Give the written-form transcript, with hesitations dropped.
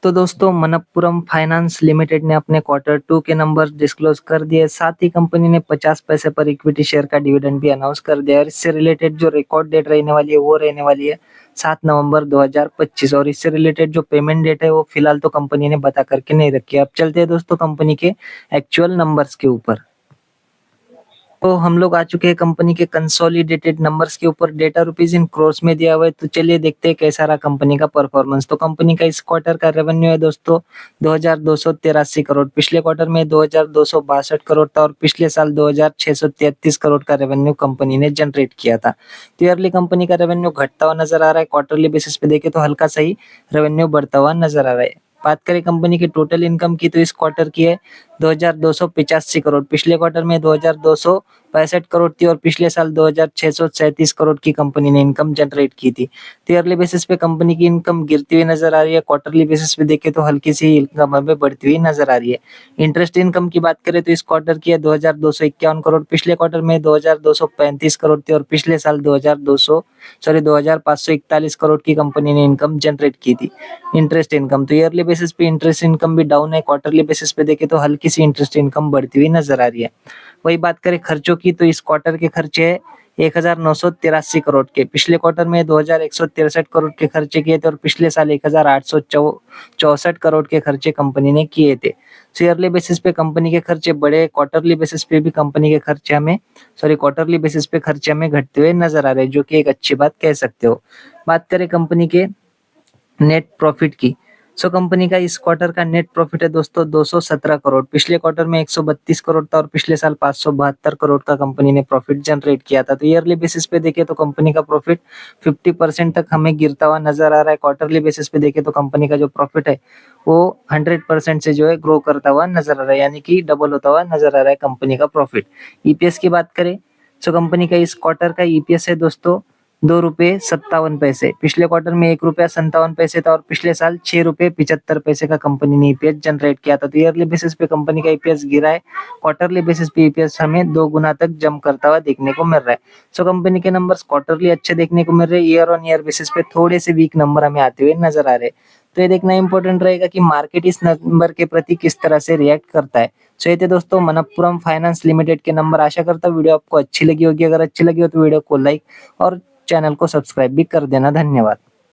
तो दोस्तों Manappuram finance limited ने अपने क्वार्टर 2 के नंबर डिस्क्लोज कर दिए। साथ ही कंपनी ने 50 पैसे पर इक्विटी शेयर का डिविडेंड भी अनाउंस कर दिया और इससे रिलेटेड जो रिकॉर्ड डेट रहने वाली है वो रहने वाली है 7 नवंबर 2025 और इससे रिलेटेड जो पेमेंट डेट है वो फिलहाल तो कंपनी ने बता करके नहीं रखी है। अब चलते हैं दोस्तों कंपनी के एक्चुअल नंबर्स के ऊपर। तो हम लोग आ चुके हैं कंपनी के कंसोलिडेटेड नंबर्स के ऊपर। डेटा रुपीज इन क्रोर्स में दिया हुआ है, तो चलिए देखते हैं कैसा रहा कंपनी का परफॉर्मेंस। तो कंपनी का इस क्वार्टर का रेवेन्यू है दोस्तों 2283 करोड़। पिछले क्वार्टर में 2262 करोड़ था और पिछले साल 2633 करोड़ का रेवेन्यू कंपनी ने जनरेट किया था। तो ईयरली कंपनी का रेवेन्यू घटता हुआ नजर आ रहा है। क्वार्टरली बेसिस पे देखें तो हल्का सही रेवेन्यू बढ़ता हुआ नजर आ रहा है। बात करें कंपनी की टोटल इनकम की, तो इस क्वार्टर की है 2285 करोड़। पिछले क्वार्टर में 2265 करोड़ थी और पिछले साल 2637 करोड़ की कंपनी ने इनकम जनरेट की थी। तो ईयरली बेसिस पे कंपनी की इनकम गिरती हुई नजर आ रही है। क्वार्टरली बेसिस पे देखें तो हल्की सी इनकम हमें बढ़ती हुई नजर आ रही है। इंटरेस्ट इनकम की बात करें तो इस क्वार्टर की है 2251 करोड़। पिछले क्वार्टर में 2235 करोड़ थी और पिछले साल 2541 करोड़ की कंपनी ने इनकम जनरेट की थी इंटरेस्ट इनकम। तो ईयरली बेसिस पे इंटरेस्ट इनकम भी डाउन है। क्वार्टरली बेसिस पे देखें तो हल्की सी इंटरेस्ट इनकम बढ़ती हुई नजर आ रही है। वही बात करें खर्चों की, तो इस क्वार्टर के खर्चे है 1983 करोड़ के। पिछले क्वार्टर में 2163 करोड़ के खर्चे किए थे और पिछले साल 1864 करोड़ के खर्चे कंपनी ने किए थे। तो ईयरली बेसिस पे कंपनी के खर्चे बढ़े। क्वार्टरली बेसिस पे भी कंपनी के खर्चे हमें क्वार्टरली बेसिस पे खर्चे हमें घटते हुए नजर आ रहे हैं, जो कि एक अच्छी बात कह सकते हो। बात करें कंपनी के नेट प्रॉफिट की, कंपनी का इस क्वार्टर का नेट प्रॉफिट है दोस्तों 217 करोड़। पिछले क्वार्टर में 132 करोड़ था और पिछले साल 572 करोड़ का कंपनी ने प्रॉफिट जनरेट किया था। तो ईयरली बेसिस पे देखें तो कंपनी का प्रॉफिट 50% तक हमें गिरता हुआ नजर आ रहा है। क्वार्टरली बेसिस पे देखें तो कंपनी का जो प्रॉफिट है वो 100% से जो है ग्रो करता हुआ नजर आ रहा है, यानी कि डबल होता हुआ नजर आ रहा है कंपनी का प्रॉफिट। ईपीएस की बात करें, कंपनी का इस क्वार्टर का ईपीएस है दोस्तों 2 रुपये 57 पैसे। पिछले क्वार्टर में 1 रुपया 57 पैसे था और पिछले साल 6 रुपये 75 पैसे का कंपनी ने ईपीएस जनरेट किया था। तो ईयरली बेसिस पे कंपनी का ईपीएस गिरा है। क्वार्टरली बेसिस पे ईपीएस हमें 2 गुना तक जंप करता हुआ देखने को मिल रहा है। कंपनी के नंबर्स क्वार्टरली अच्छे देखने को मिल रहे हैं। ईयर ऑन ईयर बेसिस पे थोड़े से वीक नंबर हमें आते हुए नजर आ रहे हैं। तो ये देखना इंपॉर्टेंट रहेगा कि मार्केट इस नंबर के प्रति किस तरह से रिएक्ट करता है। ये थे दोस्तों मनप्पुरम फाइनेंस लिमिटेड के नंबर। आशा करता हूँ वीडियो आपको अच्छी लगी होगी। अगर अच्छी लगी हो तो वीडियो को लाइक और चैनल को सब्सक्राइब भी कर देना। धन्यवाद।